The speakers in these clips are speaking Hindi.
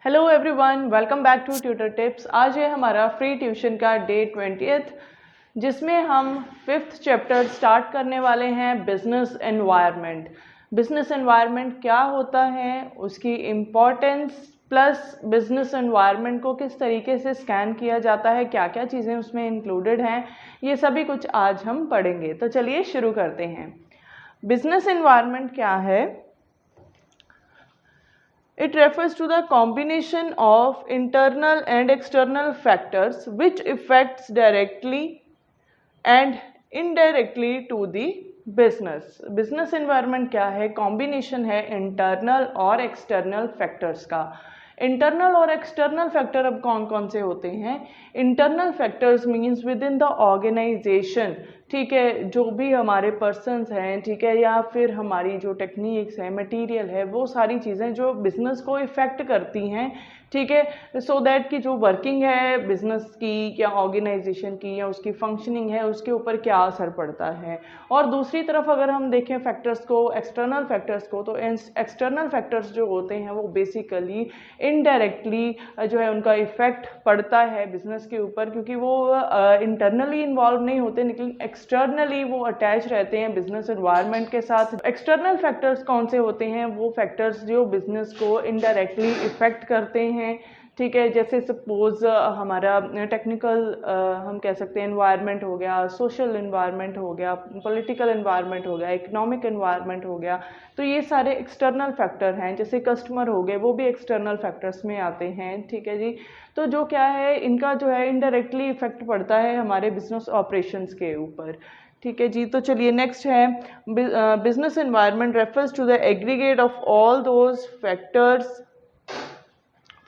Hello everyone, welcome back to Tutor Tips. आज है हमारा फ्री ट्यूशन का डे 20th, जिसमें हम 5th चैप्टर स्टार्ट करने वाले हैं बिजनेस एनवायरनमेंट। बिजनेस एनवायरनमेंट क्या होता है, उसकी इम्पोर्टेंस, प्लस बिजनेस एनवायरनमेंट को किस तरीके से स्कैन किया जाता है, क्या क्या चीज़ें उसमें इंक्लूडेड हैं, ये सभी कुछ आज हम पढ़ेंगे। तो चलिए शुरू करते हैं। बिजनेस एनवायरनमेंट क्या है? It refers to the combination of internal and external factors which affects directly and indirectly to the business. Business environment क्या है? कॉम्बिनेशन है इंटरनल और एक्सटर्नल फैक्टर्स का। इंटरनल और एक्सटर्नल फैक्टर अब कौन कौन से होते हैं? Internal factors means within the organisation, ठीक है, जो भी हमारे पर्सन्स हैं, ठीक है, या फिर हमारी जो टेक्निक्स है, मटेरियल है, वो सारी चीज़ें जो बिजनेस को इफेक्ट करती हैं, ठीक है, सो दैट कि जो वर्किंग है बिजनेस की या ऑर्गेनाइजेशन की या उसकी फंक्शनिंग है, उसके ऊपर क्या असर पड़ता है। और दूसरी तरफ अगर हम देखें फैक्टर्स को, एक्सटर्नल फैक्टर्स को, तो एक्सटर्नल फैक्टर्स जो होते हैं वो बेसिकली इनडायरेक्टली जो है उनका इफेक्ट पड़ता है बिजनेस के ऊपर, क्योंकि वो इंटरनली इन्वॉल्व नहीं होते लेकिन एक्सटर्नली वो अटैच रहते हैं बिजनेस एनवायरनमेंट के साथ। एक्सटर्नल फैक्टर्स कौन से होते हैं? वो फैक्टर्स जो बिजनेस को इनडायरेक्टली इफेक्ट करते हैं, ठीक है, जैसे सपोज हमारा टेक्निकल हम कह सकते हैं एनवायरनमेंट हो गया, सोशल एनवायरनमेंट हो गया, पॉलिटिकल एनवायरनमेंट हो गया, इकोनॉमिक एनवायरनमेंट हो गया। तो ये सारे एक्सटर्नल फैक्टर हैं। जैसे कस्टमर हो गए, वो भी एक्सटर्नल फैक्टर्स में आते हैं, ठीक है जी। तो जो क्या है, इनका जो है इनडायरेक्टली इफेक्ट पड़ता है हमारे बिजनेस ऑपरेशंस के ऊपर, ठीक है जी। तो चलिए नेक्स्ट है, business environment refers to the aggregate of all those factors,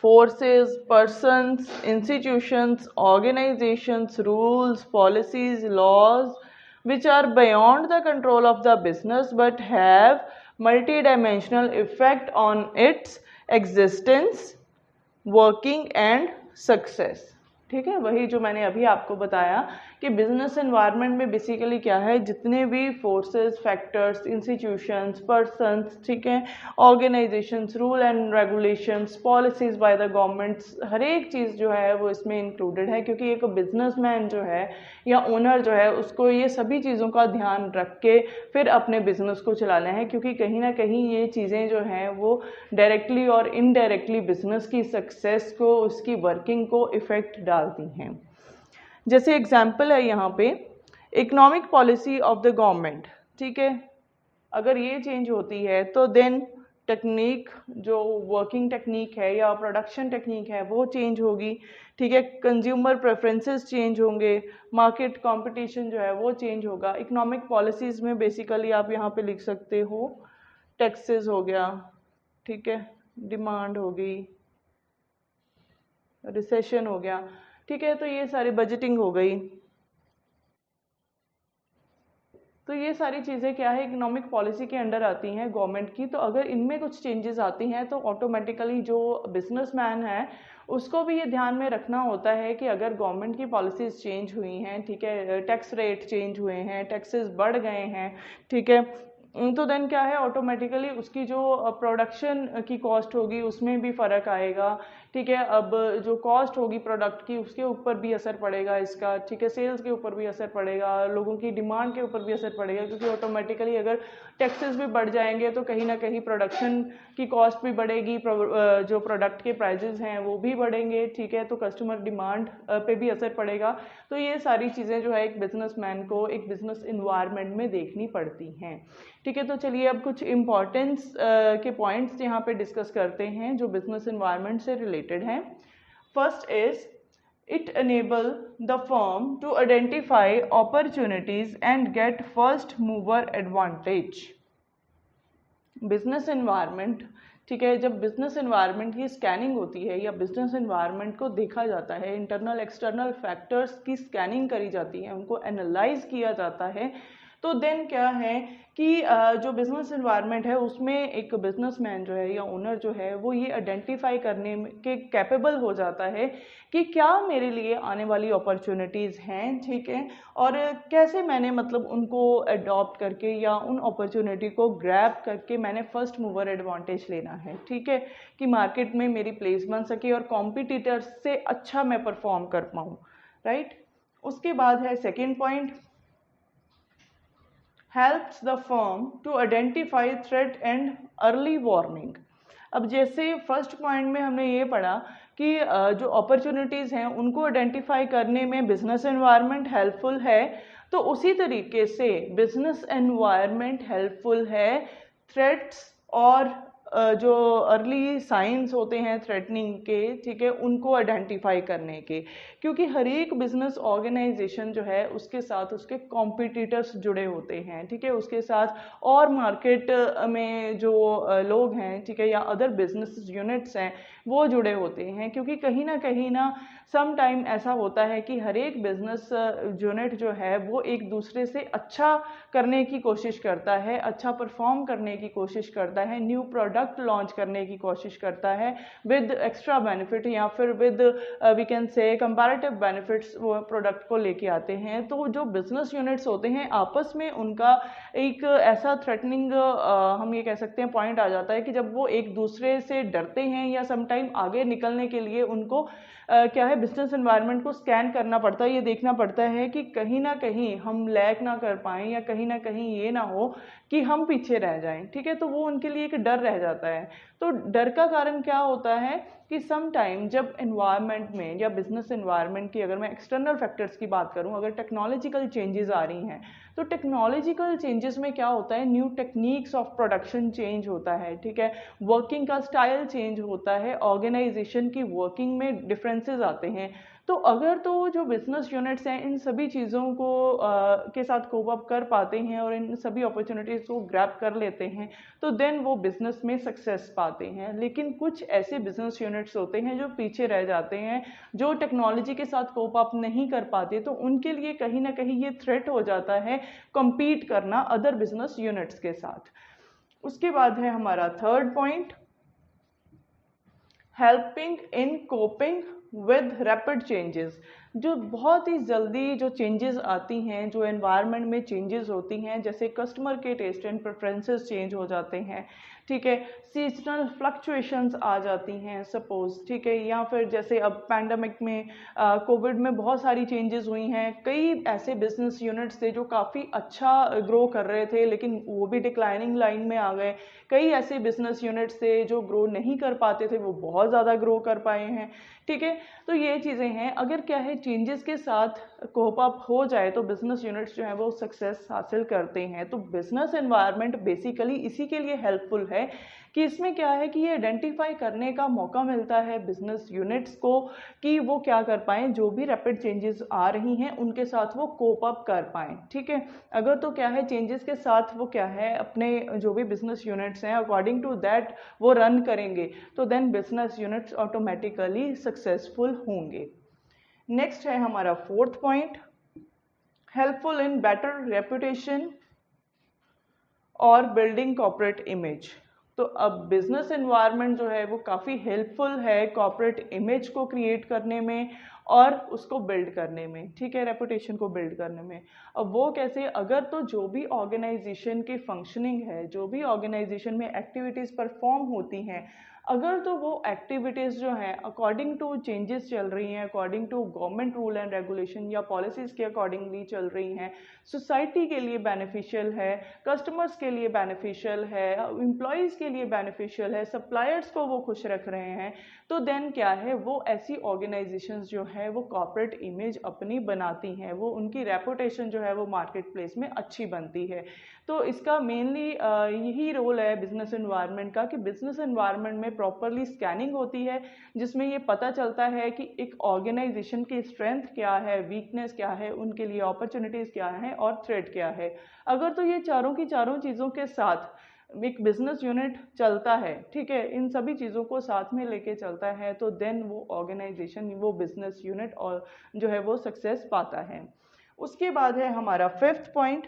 forces, persons, institutions, organizations, rules, policies, laws, which are beyond the control of the business but have multidimensional effect on its existence, working and success। ठीक है, वही जो मैंने अभी आपको बताया कि बिजनेस एनवायरनमेंट में बेसिकली क्या है, जितने भी फोर्सेस, फैक्टर्स, इंस्टीट्यूशंस, पर्सन्स, ठीक है, organisations, rule and regulations, policies by the governments, हर एक चीज़ जो है वो इसमें इंक्लूडेड है, क्योंकि एक बिजनेसमैन जो है या ओनर जो है उसको ये सभी चीज़ों का ध्यान रख के फिर अपने बिजनेस को चलाना है, क्योंकि कहीं ना कहीं ये चीज़ें जो हैं वो डायरेक्टली और इनडायरेक्टली बिजनेस की सक्सेस को, उसकी वर्किंग को इफेक्ट डालती हैं। जैसे एग्जाम्पल है यहाँ पे, economic policy of the government, ठीक है, अगर ये चेंज होती है तो देन टेक्निक, जो वर्किंग टेक्निक है या प्रोडक्शन टेक्निक है वो चेंज होगी, ठीक है, कंज्यूमर प्रेफरेंसेस चेंज होंगे, मार्केट कंपटीशन जो है वो चेंज होगा। इकोनॉमिक पॉलिसीज में बेसिकली आप यहाँ पे लिख सकते हो, टैक्सेस हो गया, ठीक है, डिमांड हो गई, रिसेशन हो गया, ठीक है, तो ये सारी बजटिंग हो गई। तो ये सारी चीज़ें क्या है, इकोनॉमिक पॉलिसी के अंडर आती हैं गवर्नमेंट की। तो अगर इनमें कुछ चेंजेस आती हैं तो ऑटोमेटिकली जो बिजनेसमैन है उसको भी ये ध्यान में रखना होता है कि अगर गवर्नमेंट की पॉलिसीज चेंज हुई हैं, ठीक है, टैक्स रेट चेंज हुए हैं, टैक्सेस बढ़ गए हैं, ठीक है, तो देन क्या है, ऑटोमेटिकली उसकी जो प्रोडक्शन की कॉस्ट होगी उसमें भी फ़र्क आएगा, ठीक है। अब जो कॉस्ट होगी प्रोडक्ट की उसके ऊपर भी असर पड़ेगा इसका, ठीक है, सेल्स के ऊपर भी असर पड़ेगा, लोगों की डिमांड के ऊपर भी असर पड़ेगा, क्योंकि ऑटोमेटिकली अगर टैक्सेस भी बढ़ जाएंगे तो कहीं ना कहीं प्रोडक्शन की कॉस्ट भी बढ़ेगी, जो प्रोडक्ट के प्राइजेस हैं वो भी बढ़ेंगे, ठीक है, तो कस्टमर डिमांड पे भी असर पड़ेगा। तो ये सारी चीज़ें जो है एक बिजनेसमैन को एक बिजनेस इन्वायरमेंट में देखनी पड़ती हैं, ठीक है। तो चलिए अब कुछ इम्पॉर्टेंस के पॉइंट्स यहाँ पे डिस्कस करते हैं जो बिजनेस इन्वायरमेंट से रिलेटेड हैं। First is, it enable the firm to identify opportunities and get first mover advantage. Business environment, ठीक है, जब बिजनेस इन्वायरमेंट की स्कैनिंग होती है या बिजनेस इन्वायरमेंट को देखा जाता है, इंटरनल एक्सटर्नल फैक्टर्स की स्कैनिंग करी जाती है, उनको एनालाइज किया जाता है, तो देन क्या है कि जो बिजनेस एनवायरनमेंट है उसमें एक बिजनेसमैन जो है या ओनर जो है वो ये आइडेंटिफाई करने के कैपेबल हो जाता है कि क्या मेरे लिए आने वाली अपॉर्चुनिटीज़ हैं, ठीक है, और कैसे मैंने मतलब उनको अडॉप्ट करके या उन अपॉर्चुनिटी को ग्रैब करके मैंने फर्स्ट मूवर एडवांटेज लेना है, ठीक है, कि मार्केट में मेरी प्लेस बन सके और कॉम्पिटिटर्स से अच्छा मैं परफॉर्म कर पाऊँ, राइट। उसके बाद है second point, helps the firm to identify threat and early warning। अब जैसे फर्स्ट पॉइंट में हमने ये पढ़ा कि जो अपॉर्चुनिटीज़ हैं उनको आइडेंटिफाई करने में बिजनेस एनवायरनमेंट हेल्पफुल है, तो उसी तरीके से बिजनेस एनवायरनमेंट हेल्पफुल है थ्रेट्स और जो अर्ली साइंस होते हैं थ्रेटनिंग के, ठीक है, उनको आइडेंटिफाई करने के, क्योंकि हर एक बिजनेस ऑर्गेनाइजेशन जो है उसके साथ उसके कॉम्पिटिटर्स जुड़े होते हैं, ठीक है, उसके साथ और मार्केट में जो लोग हैं, ठीक है, या अदर बिजनेस यूनिट्स हैं वो जुड़े होते हैं, क्योंकि कहीं ना सम टाइम ऐसा होता है कि हर एक बिजनेस यूनिट जो है वो एक दूसरे से अच्छा करने की कोशिश करता है, अच्छा परफॉर्म करने की कोशिश करता है, न्यू प्रोडक्ट लॉन्च करने की कोशिश करता है विद एक्स्ट्रा बेनिफिट या फिर with we can say comparative benefits वो प्रोडक्ट को लेके आते हैं। तो जो बिजनेस यूनिट्स होते हैं आपस में उनका एक ऐसा थ्रेटनिंग हम ये कह सकते हैं पॉइंट आ जाता है कि जब वो एक दूसरे से डरते हैं या समटाइम आगे निकलने के लिए उनको क्या है बिजनेस एनवायरनमेंट को स्कैन करना पड़ता है, ये देखना पड़ता है कि कहीं ना कहीं हम लैग ना कर पाएं या कहीं ना कहीं ये ना हो कि हम पीछे रह जाएं, ठीक है, तो वो उनके लिए एक डर रह जाता है। तो डर का कारण क्या होता है कि सम टाइम जब एनवायरनमेंट में या बिजनेस एनवायरनमेंट की अगर मैं एक्सटर्नल फैक्टर्स की बात करूं, अगर टेक्नोलॉजिकल चेंजेस आ रही हैं तो टेक्नोलॉजिकल चेंजेस में क्या होता है, new techniques of production change होता है, ठीक है, वर्किंग का स्टाइल चेंज होता है, ऑर्गेनाइजेशन की वर्किंग में डिफरेंसेस आते हैं। तो अगर तो जो बिजनेस यूनिट्स हैं इन सभी चीज़ों को के साथ कोप अप कर पाते हैं और इन सभी अपॉर्चुनिटीज़ को ग्रैब कर लेते हैं तो देन वो बिजनेस में सक्सेस पाते हैं। लेकिन कुछ ऐसे बिजनेस यूनिट्स होते हैं जो पीछे रह जाते हैं, जो टेक्नोलॉजी के साथ कोप अप नहीं कर पाते, तो उनके लिए कहीं ना कहीं ये थ्रेट हो जाता है compete करना अदर बिजनेस यूनिट्स के साथ। उसके बाद है हमारा third point, helping in coping with rapid changes. जो बहुत ही जल्दी जो चेंजेस आती हैं, जो एनवायरनमेंट में चेंजेस होती हैं, जैसे कस्टमर के टेस्ट एंड प्रेफरेंसेस चेंज हो जाते हैं, ठीक है, सीजनल फ्लक्चुएशंस आ जाती हैं सपोज, ठीक है, या फिर जैसे अब पैंडमिक में कोविड में बहुत सारी चेंजेस हुई हैं, कई ऐसे बिजनेस यूनिट्स थे जो काफ़ी अच्छा ग्रो कर रहे थे लेकिन वो भी डिक्लाइनिंग लाइन में आ गए, कई ऐसे बिजनेस यूनिट्स थे जो ग्रो नहीं कर पाते थे वो बहुत ज़्यादा ग्रो कर पाए हैं, ठीक है। तो ये चीज़ें हैं, अगर क्या है चेंजेस के साथ कोप अप हो जाए तो बिजनेस यूनिट्स जो है वो सक्सेस हासिल करते हैं। तो बिजनेस एनवायरनमेंट बेसिकली इसी के लिए हेल्पफुल है कि इसमें क्या है कि ये आइडेंटिफाई करने का मौका मिलता है बिजनेस यूनिट्स को कि वो क्या कर पाएं, जो भी रैपिड चेंजेस आ रही हैं उनके साथ वो कोप अप कर पाएं, ठीक है। अगर तो क्या है चेंजेस के साथ वो क्या है अपने जो भी बिजनेस यूनिट्स हैं अकॉर्डिंग टू दैट वो रन करेंगे तो then business units automatically successful होंगे। नेक्स्ट है हमारा fourth point, helpful in better reputation और बिल्डिंग कॉर्पोरेट इमेज। तो अब बिजनेस एनवायरनमेंट जो है वो काफ़ी हेल्पफुल है कॉर्पोरेट इमेज को क्रिएट करने में और उसको बिल्ड करने में, ठीक है, रेपुटेशन को बिल्ड करने में। अब वो कैसे, अगर तो जो भी ऑर्गेनाइजेशन की फंक्शनिंग है, जो भी ऑर्गेनाइजेशन में एक्टिविटीज़ परफॉर्म होती हैं, अगर तो वो एक्टिविटीज़ जो हैं अकॉर्डिंग टू चेंजेस चल रही हैं, according to government rule and regulation या पॉलिसीज़ के अकॉर्डिंगली चल रही हैं, सोसाइटी के लिए बेनिफिशियल है, कस्टमर्स के लिए बेनिफिशियल है, एम्प्लॉयज़ के लिए बेनिफिशियल है, सप्लायर्स को वो खुश रख रहे हैं, तो देन क्या है वो ऐसी ऑर्गेनाइजेशंस जो है वो कॉर्पोरेट इमेज अपनी बनाती हैं, वो उनकी रेपुटेशन जो है वो मार्केट प्लेस में अच्छी बनती है। तो इसका मेनली यही रोल है बिजनेस एनवायरनमेंट का कि बिजनेस एनवायरनमेंट में प्रॉपरली स्कैनिंग होती है जिसमें ये पता चलता है कि एक ऑर्गेनाइजेशन की स्ट्रेंथ क्या है, वीकनेस क्या है, उनके लिए अपॉर्चुनिटीज़ क्या है और थ्रेट क्या है। अगर तो ये चारों की चारों चीज़ों के साथ एक बिजनेस यूनिट चलता है, ठीक है, इन सभी चीज़ों को साथ में लेके चलता है तो देन वो ऑर्गेनाइजेशन, वो बिजनेस यूनिट और जो है वो सक्सेस पाता है। उसके बाद है हमारा fifth point,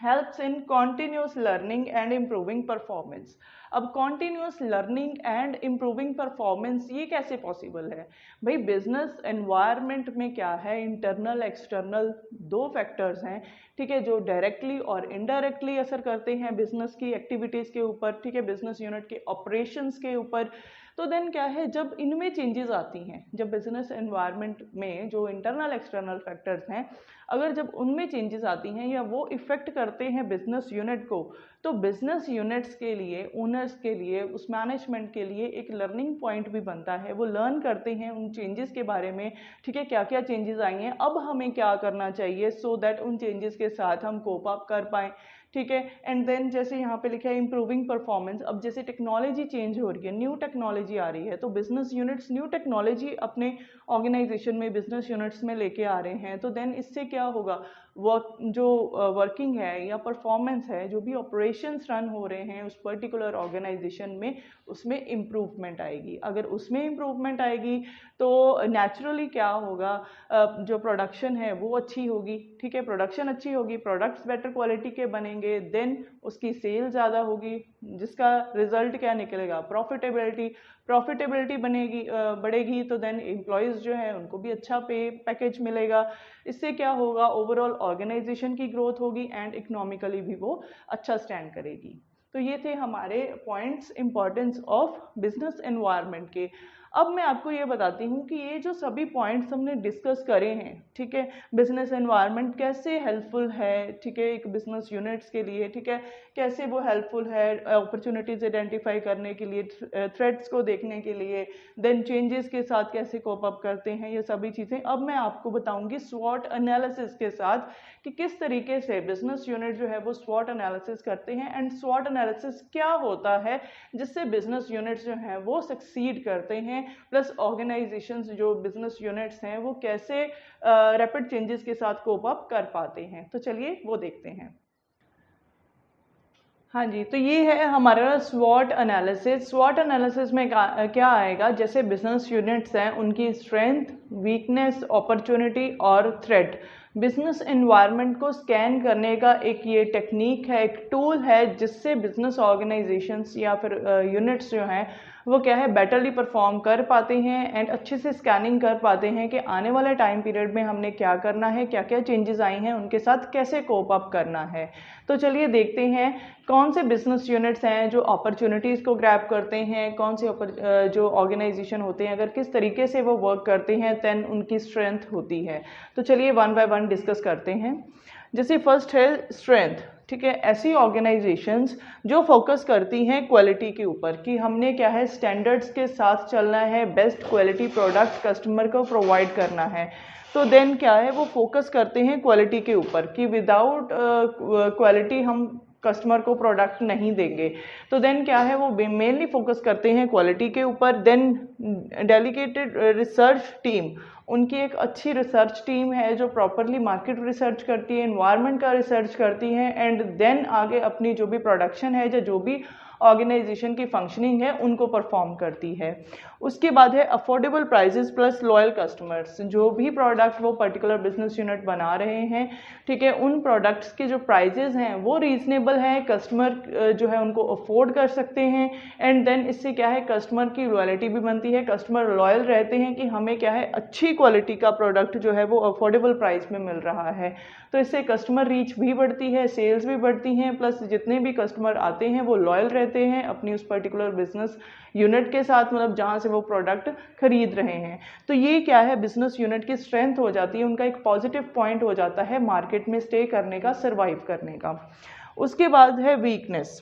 helps in continuous learning and improving performance. अब continuous learning and improving performance ये कैसे पॉसिबल है भाई? बिजनेस एनवायरनमेंट में क्या है, इंटरनल एक्सटर्नल दो फैक्टर्स हैं, ठीक है, जो डायरेक्टली और इनडायरेक्टली असर करते हैं बिजनेस की एक्टिविटीज के ऊपर, ठीक है, बिजनेस यूनिट के ऑपरेशंस के ऊपर। तो देन क्या है, जब इनमें चेंजेस आती हैं, जब बिजनेस एनवायरनमेंट में जो इंटरनल एक्सटर्नल फैक्टर्स हैं, अगर जब उनमें चेंजेस आती हैं या वो इफेक्ट करते हैं बिजनेस यूनिट को, तो बिजनेस यूनिट्स के लिए, ओनर्स के लिए, उस मैनेजमेंट के लिए एक लर्निंग पॉइंट भी बनता है। वो लर्न करते हैं उन चेंजेस के बारे में, ठीक है, क्या क्या चेंजेस आई हैं, अब हमें क्या करना चाहिए सो दैट उन चेंजेस के साथ हम कोप अप कर पाएँ, ठीक है। एंड देन जैसे यहाँ पे लिखा है इम्प्रूविंग परफॉर्मेंस, अब जैसे टेक्नोलॉजी चेंज हो रही है, न्यू टेक्नोलॉजी आ रही है, तो बिजनेस यूनिट्स न्यू टेक्नोलॉजी अपने ऑर्गेनाइजेशन में, बिजनेस यूनिट्स में लेके आ रहे हैं, तो देन इससे क्या होगा, वर्किंग है या परफॉर्मेंस है, जो भी ऑपरेशंस रन हो रहे हैं उस पर्टिकुलर ऑर्गेनाइजेशन में, उसमें इम्प्रूवमेंट आएगी। अगर उसमें इम्प्रूवमेंट आएगी तो नेचुरली क्या होगा, जो प्रोडक्शन है वो अच्छी होगी, ठीक है, प्रोडक्शन अच्छी होगी, प्रोडक्ट्स बेटर क्वालिटी के बनेंगे, देन उसकी सेल ज़्यादा होगी, जिसका रिजल्ट क्या निकलेगा, प्रॉफिटेबिलिटी बनेगी, बढ़ेगी, तो देन एम्प्लॉयज़ जो है उनको भी अच्छा पैकेज मिलेगा। इससे क्या होगा, ओवरऑल ऑर्गेनाइजेशन की ग्रोथ होगी एंड इकोनॉमिकली भी वो अच्छा स्टैंड करेगी। तो ये थे हमारे points importance of business environment के। अब मैं आपको ये बताती हूँ कि ये जो सभी पॉइंट्स हमने डिस्कस करे हैं, ठीक है, बिजनेस एनवायरनमेंट कैसे हेल्पफुल है, ठीक है, एक बिजनेस यूनिट्स के लिए, ठीक है, कैसे वो हेल्पफुल है अपॉर्चुनिटीज आइडेंटिफाई करने के लिए, थ्रेट्स को देखने के लिए, देन चेंजेस के साथ कैसे कोप अप करते हैं, ये सभी चीज़ें अब मैं आपको बताऊंगी स्वॉट एनालिसिस के साथ कि किस तरीके से बिजनेस यूनिट जो है वो स्वॉट एनालिसिस करते हैं, एंड स्वॉट एनालिसिस क्या होता है जिससे बिजनेस यूनिट्स जो हैं वो सक्सीड करते हैं, प्लस ऑर्गेनाइजेशंस जो बिजनेस यूनिट्स हैं वो कैसे रैपिड चेंजेस के साथ कोप अप कर पाते हैं। तो चलिए वो देखते हैं। हाँ जी, तो ये है हमारा स्वॉट एनालिसिस। स्वॉट एनालिसिस में क्या आएगा, जैसे बिजनेस यूनिट्स हैं उनकी स्ट्रेंथ, वीकनेस, अपॉर्चुनिटी और थ्रेट, बिजनेस एनवायरनमेंट को स्कैन करने का एक ये टेक्निक है, एक टूल है, जिससे बिजनेस ऑर्गेनाइजेशंस या फिर यूनिट्स जो हैं वो क्या है बेटरली परफॉर्म कर पाते हैं एंड अच्छे से स्कैनिंग कर पाते हैं कि आने वाले टाइम पीरियड में हमने क्या करना है, क्या क्या चेंजेस आई हैं, उनके साथ कैसे कोप अप करना है। तो चलिए देखते हैं कौन से बिजनेस यूनिट्स हैं जो अपॉर्चुनिटीज़ को ग्रैब करते हैं, कौन से जो ऑर्गेनाइजेशन होते हैं अगर किस तरीके से वो वर्क करते हैं देन उनकी स्ट्रेंथ होती है। तो चलिए वन बाय वन डिस्कस करते हैं। जैसे फर्स्ट है स्ट्रेंथ, ठीक है, ऐसी ऑर्गेनाइजेशंस जो फोकस करती हैं क्वालिटी के ऊपर कि हमने क्या है स्टैंडर्ड्स के साथ चलना है, बेस्ट क्वालिटी प्रोडक्ट कस्टमर को प्रोवाइड करना है, तो देन क्या है वो फोकस करते हैं क्वालिटी के ऊपर कि विदाउट क्वालिटी हम कस्टमर को प्रोडक्ट नहीं देंगे। तो देन क्या है वो मेनली फोकस करते हैं क्वालिटी के ऊपर। देन डेडिकेटेड रिसर्च टीम, उनकी एक अच्छी रिसर्च टीम है जो प्रॉपरली मार्केट रिसर्च करती है, एनवायरनमेंट का रिसर्च करती है, एंड देन आगे अपनी जो भी प्रोडक्शन है या जो भी ऑर्गेनाइजेशन की फंक्शनिंग है उनको परफॉर्म करती है। उसके बाद है affordable prices plus loyal customers, जो भी प्रोडक्ट वो पर्टिकुलर बिजनेस यूनिट बना रहे हैं, ठीक है, उन प्रोडक्ट्स के जो प्राइजेस हैं वो रीजनेबल हैं, कस्टमर जो है उनको अफोर्ड कर सकते हैं, एंड देन इससे क्या है कस्टमर की लॉयल्टी भी बनती है, कस्टमर लॉयल रहते हैं कि हमें क्या है अच्छी क्वालिटी का प्रोडक्ट जो है वो अफोर्डेबल प्राइस में मिल रहा है। तो इससे कस्टमर रीच भी बढ़ती है, सेल्स भी बढ़ती हैं, प्लस जितने भी कस्टमर आते हैं वो लॉयल रहते हैं अपनी उस पर्टिकुलर बिजनेस यूनिट के साथ, मतलब जहाँ से वो प्रोडक्ट खरीद रहे हैं। तो ये क्या है बिजनेस यूनिट की स्ट्रेंथ हो जाती है, उनका एक पॉजिटिव पॉइंट हो जाता है मार्केट में स्टे करने का, सर्वाइव करने का। उसके बाद है वीकनेस।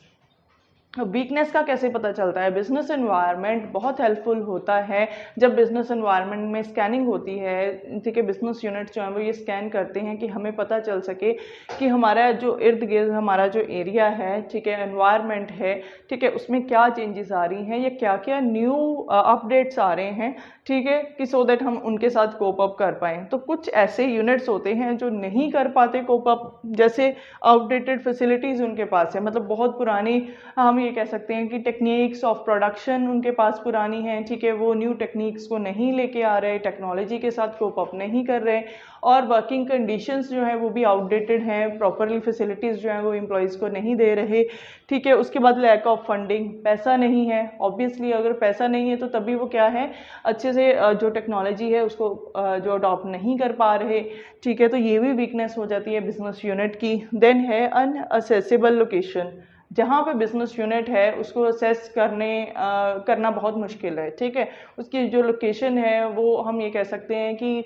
वीकनेस का कैसे पता चलता है, बिजनेस एनवायरनमेंट बहुत हेल्पफुल होता है जब बिजनेस एनवायरनमेंट में स्कैनिंग होती है, ठीक है, बिजनेस यूनिट्स जो हैं वो ये स्कैन करते हैं कि हमें पता चल सके कि हमारा जो इर्द गिर्द हमारा जो एरिया है, ठीक है, एनवायरनमेंट है, ठीक है, उसमें क्या चेंजेस आ रही हैं या क्या क्या न्यू अपडेट्स आ रहे हैं, ठीक है, कि सो दैट हम उनके साथ कोप अप कर पाएँ। तो कुछ ऐसे यूनिट्स होते हैं जो नहीं कर पाते कोप अप, जैसे आउटडेटेड फैसिलिटीज़ उनके पास है, मतलब बहुत पुरानी हम ये कह सकते हैं कि टेक्निक्स ऑफ प्रोडक्शन उनके पास पुरानी है, ठीक है, वो न्यू टेक्निक्स को नहीं लेके आ रहे, टेक्नोलॉजी के साथ कोप अप नहीं कर रहे, और वर्किंग कंडीशंस जो है वो भी आउटडेटेड हैं, प्रॉपरली फैसिलिटीज़ जो है वो एम्प्लॉयज़ को नहीं दे रहे, ठीक है। उसके बाद लैक ऑफ फंडिंग, पैसा नहीं है, ऑब्वियसली अगर पैसा नहीं है तो तभी वो क्या है, अच्छे से जो टेक्नोलॉजी है उसको जो अडॉप्ट नहीं कर पा रहे, ठीक है। तो ये भी वीकनेस हो जाती है बिजनेस यूनिट की। देन है अनअसेसेबल लोकेशन, जहाँ पे बिजनेस यूनिट है उसको असेस करना बहुत मुश्किल है, ठीक है। उसकी जो लोकेशन है वो हम ये कह सकते हैं कि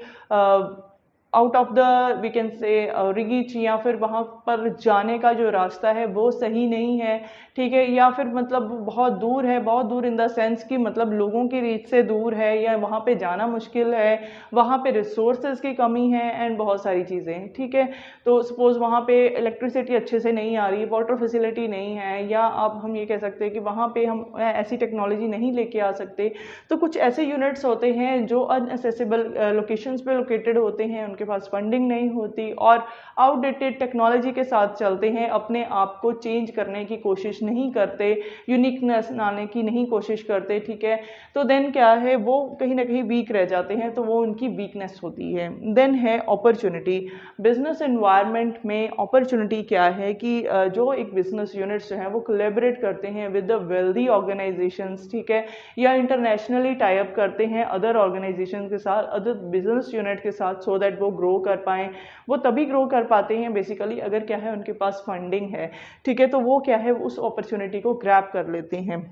out of the we can say reach, या फिर वहाँ पर जाने का जो रास्ता है वो सही नहीं है, ठीक है, या फिर मतलब बहुत दूर है, बहुत दूर इन द सेंस कि मतलब लोगों की रीच से दूर है, या वहाँ पे जाना मुश्किल है, वहाँ पे रिसोर्सेज की कमी है एंड बहुत सारी चीज़ें, ठीक है। तो सपोज वहाँ पे इलेक्ट्रिसिटी अच्छे से नहीं आ रही, वाटर फैसिलिटी नहीं है, या अब हम ये कह सकते हैं कि वहाँ पे हम ऐसी टेक्नोलॉजी नहीं लेके आ सकते। तो कुछ ऐसे यूनिट्स होते हैं जो अनएसेसिबल लोकेशंस पे लोकेटेड होते हैं, उनके पास फंडिंग नहीं होती और आउटडेटेड टेक्नोलॉजी के साथ चलते हैं, अपने आप को चेंज करने की कोशिश नहीं करते, यूनिकनेस लाने की नहीं कोशिश करते, ठीक है। तो देन क्या है, वो कहीं ना कहीं वीक रह जाते हैं, तो वो उनकी वीकनेस होती है। देन है अपॉर्चुनिटी। बिजनेस एनवायरनमेंट में अपॉर्चुनिटी क्या है कि जो एक बिजनेस यूनिट्स जो हैं वो कोलैबोरेट करते हैं विद द वेल्दी ऑर्गेनाइजेशंस, ठीक है, या इंटरनेशनली टाई अप करते हैं अदर ऑर्गेनाइजेशन के साथ, अदर बिजनेस यूनिट के साथ, सो दैट वो ग्रो कर पाएं। वो तभी ग्रो कर पाते हैं बेसिकली अगर क्या है उनके पास फंडिंग है, ठीक है। तो वो क्या है, उस अपॉर्चुनिटी को ग्रैब कर लेते हैं।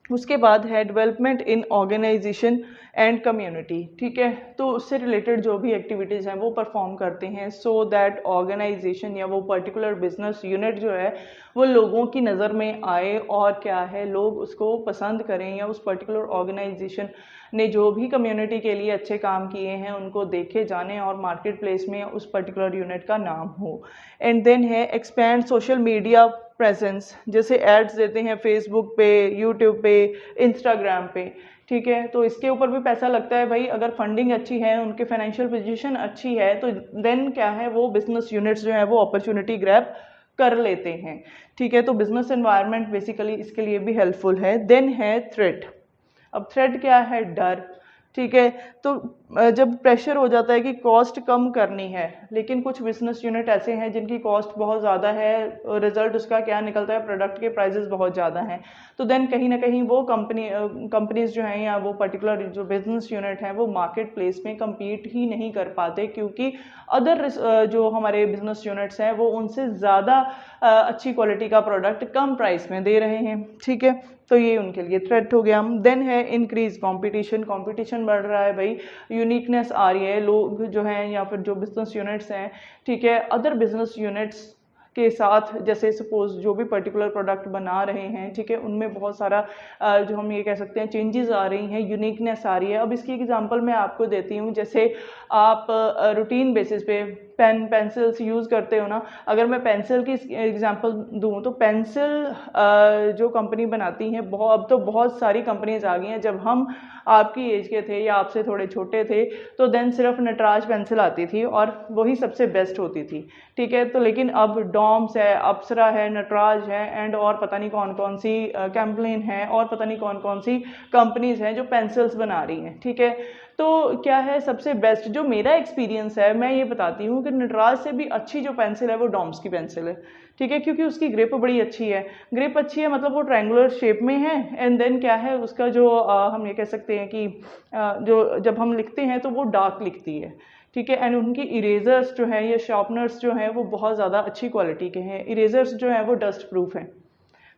उसके बाद है development in organisation and community, ठीक है। तो उससे रिलेटेड जो भी एक्टिविटीज़ हैं वो परफॉर्म करते हैं, सो दैट ऑर्गेनाइजेशन या वो पर्टिकुलर बिजनेस यूनिट जो है वो लोगों की नज़र में आए, और क्या है, लोग उसको पसंद करें, या उस पर्टिकुलर ऑर्गेनाइजेशन ने जो भी कम्युनिटी के लिए अच्छे काम किए हैं उनको देखे जाने, और मार्केट प्लेस में उस पर्टिकुलर यूनिट का नाम हो। एंड देन है एक्सपैंड सोशल मीडिया प्रेजेंस, जैसे एड्स देते हैं फेसबुक पे, यूट्यूब पे, इंस्टाग्राम पे, ठीक है। तो इसके ऊपर भी पैसा लगता है भाई, अगर फंडिंग अच्छी है, उनके फाइनेंशियल पोजीशन अच्छी है, तो देन क्या है, वो बिजनेस यूनिट्स जो है वो अपॉर्चुनिटी ग्रैब कर लेते हैं, ठीक है। तो बिजनेस एनवायरनमेंट बेसिकली इसके लिए भी हेल्पफुल है। देन है थ्रेट। अब थ्रेट क्या है, डर, ठीक है। तो जब प्रेशर हो जाता है कि कॉस्ट कम करनी है, लेकिन कुछ बिजनेस यूनिट ऐसे हैं जिनकी कॉस्ट बहुत ज़्यादा है, रिजल्ट उसका क्या निकलता है, प्रोडक्ट के प्राइसेस बहुत ज़्यादा हैं, तो देन कहीं ना कहीं वो कंपनीज जो हैं या वो पर्टिकुलर जो बिजनेस यूनिट है वो मार्केट प्लेस में कम्पीट ही नहीं कर पाते, क्योंकि अदर जो हमारे बिजनेस यूनिट्स हैं वो उनसे ज़्यादा अच्छी क्वालिटी का प्रोडक्ट कम प्राइस में दे रहे हैं, ठीक है। तो ये उनके लिए थ्रेट हो गया। देन है इंक्रीज कंपटीशन। कंपटीशन बढ़ रहा है भाई, यूनिकनेस आ रही है, लोग जो हैं या फिर जो बिजनेस यूनिट्स हैं, ठीक है, अदर बिजनेस यूनिट्स के साथ, जैसे सपोज जो भी पर्टिकुलर प्रोडक्ट बना रहे हैं, ठीक है, उनमें बहुत सारा जो हम ये कह सकते हैं चेंजेस आ रही हैं, यूनिकनेस आ रही है। अब इसकी एग्जांपल मैं आपको देती हूँ, जैसे आप रूटीन बेसिस पे पेन पेंसिल्स यूज़ करते हो ना, अगर मैं पेंसिल की एग्जांपल दूँ तो पेंसिल जो कंपनी बनाती हैं, अब तो बहुत सारी कंपनीज आ गई हैं। जब हम आपकी एज के थे या आपसे थोड़े छोटे थे तो देन सिर्फ नटराज पेंसिल आती थी और वही सबसे बेस्ट होती थी, ठीक है। तो लेकिन अब डॉम्स है, अप्सरा है, नटराज है, एंड और पता नहीं कौन कौन सी कैम्पलिन है, और पता नहीं कौन कौन सी कंपनीज हैं जो पेंसिल्स बना रही हैं, ठीक है। तो क्या है सबसे बेस्ट, जो मेरा एक्सपीरियंस है मैं ये बताती हूँ कि नटराज से भी अच्छी जो पेंसिल है वो डॉम्स की पेंसिल है, ठीक है, क्योंकि उसकी ग्रिप बड़ी अच्छी है। ग्रिप अच्छी है मतलब वो ट्रायंगुलर शेप में है, एंड देन क्या है उसका जो हम ये कह सकते हैं कि जो जब हम लिखते हैं तो वो डार्क लिखती है, ठीक है। एंड उनकी इरेजर्स जो है या शार्पनर्स जो हैं वो बहुत ज़्यादा अच्छी क्वालिटी के हैं, इरेजर्स जो हैं वो डस्ट प्रूफ हैं।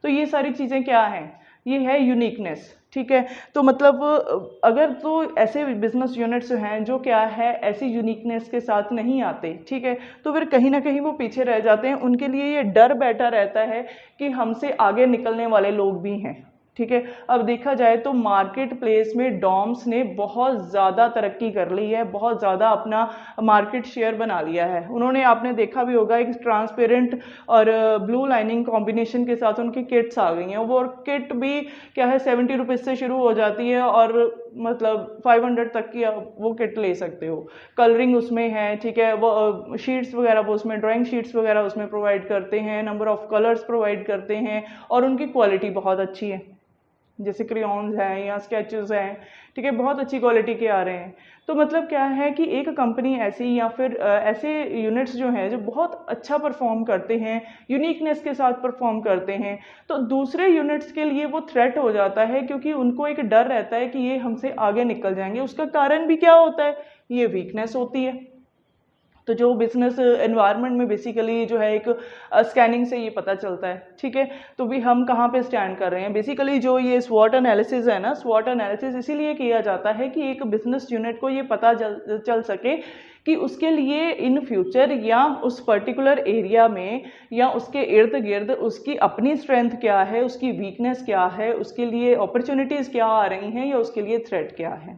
तो ये सारी चीज़ें क्या हैं, ये है यूनिकनेस, ठीक है। तो मतलब अगर तो ऐसे बिजनेस यूनिट्स हैं जो क्या है ऐसी यूनिकनेस के साथ नहीं आते, ठीक है, तो फिर कहीं ना कहीं वो पीछे रह जाते हैं। उनके लिए ये डर बैठा रहता है कि हमसे आगे निकलने वाले लोग भी हैं, ठीक है। अब देखा जाए तो मार्केट प्लेस में डॉम्स ने बहुत ज़्यादा तरक्की कर ली है, बहुत ज़्यादा अपना मार्केट शेयर बना लिया है। उन्होंने, आपने देखा भी होगा, एक ट्रांसपेरेंट और ब्लू लाइनिंग कॉम्बिनेशन के साथ उनकी किट्स आ गई हैं। वो किट भी क्या है 70 रुपीज़ से शुरू हो जाती है और मतलब 500 तक की आप वो किट ले सकते हो। कलरिंग उसमें है, ठीक है, वो शीट्स वगैरह वो उसमें ड्राइंग शीट्स वगैरह उसमें प्रोवाइड करते हैं, नंबर ऑफ कलर्स प्रोवाइड करते हैं और उनकी क्वालिटी बहुत अच्छी है, जैसे क्रेयॉन्स हैं या स्केचेस हैं, ठीक है, बहुत अच्छी क्वालिटी के आ रहे हैं। तो मतलब क्या है कि एक कंपनी ऐसी या फिर ऐसे यूनिट्स जो हैं जो बहुत अच्छा परफॉर्म करते हैं, यूनिकनेस के साथ परफॉर्म करते हैं, तो दूसरे यूनिट्स के लिए वो थ्रेट हो जाता है, क्योंकि उनको एक डर रहता है कि ये हमसे आगे निकल जाएंगे। उसका कारण भी क्या होता है, ये वीकनेस होती है। तो जो बिजनेस एनवायरनमेंट में बेसिकली जो है एक स्कैनिंग से ये पता चलता है, ठीक है। तो भी हम कहाँ पे स्टैंड कर रहे हैं, बेसिकली जो ये स्वॉट एनालिसिस है ना, स्वॉट एनालिसिस इसीलिए किया जाता है कि एक बिजनेस यूनिट को ये पता चल सके कि उसके लिए इन फ्यूचर या उस पर्टिकुलर एरिया में या उसके इर्द गिर्द उसकी अपनी स्ट्रेंथ क्या है, उसकी वीकनेस क्या है, उसके लिए अपॉर्चुनिटीज़ क्या आ रही हैं या उसके लिए थ्रेट क्या है,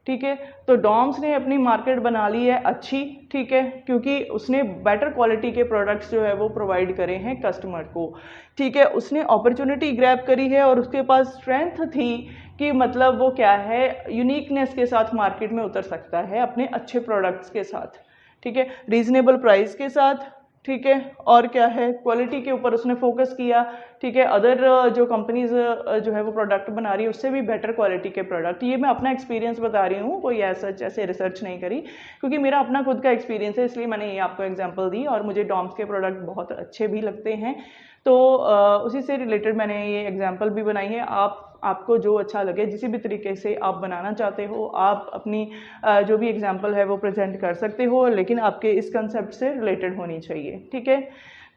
ठीक है। तो डॉम्स ने अपनी मार्केट बना ली है अच्छी, ठीक है, क्योंकि उसने बेटर क्वालिटी के प्रोडक्ट्स जो है वो प्रोवाइड करे हैं कस्टमर को, ठीक है। उसने अपॉर्चुनिटी ग्रैब करी है और उसके पास स्ट्रेंथ थी कि मतलब वो क्या है, यूनिकनेस के साथ मार्केट में उतर सकता है अपने अच्छे प्रोडक्ट्स के साथ, ठीक है, रीजनेबल प्राइस के साथ, ठीक है, और क्या है, क्वालिटी के ऊपर उसने फोकस किया, ठीक है। अदर जो कंपनीज जो है वो प्रोडक्ट बना रही है उससे भी बेटर क्वालिटी के प्रोडक्ट, ये मैं अपना एक्सपीरियंस बता रही हूँ, कोई ऐसे रिसर्च नहीं करी, क्योंकि मेरा अपना खुद का एक्सपीरियंस है, इसलिए मैंने ये आपको एग्जांपल दी और मुझे डॉम्स के प्रोडक्ट बहुत अच्छे भी लगते हैं। तो उसी से रिलेटेड मैंने ये एग्जांपल भी बनाई है। आपको जो अच्छा लगे, जिस भी तरीके से आप बनाना चाहते हो, आप अपनी जो भी एग्जांपल है वो प्रेजेंट कर सकते हो, लेकिन आपके इस कंसेप्ट से रिलेटेड होनी चाहिए, ठीक है।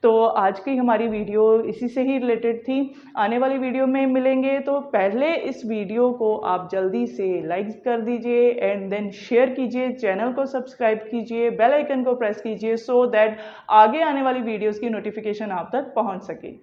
तो आज की हमारी वीडियो इसी से ही रिलेटेड थी। आने वाली वीडियो में मिलेंगे, तो पहले इस वीडियो को आप जल्दी से लाइक कर दीजिए एंड देन शेयर कीजिए, चैनल को सब्सक्राइब कीजिए, बेल आइकन को प्रेस कीजिए, सो दैट आगे आने वाली वीडियोस की नोटिफिकेशन आप तक पहुंच सके।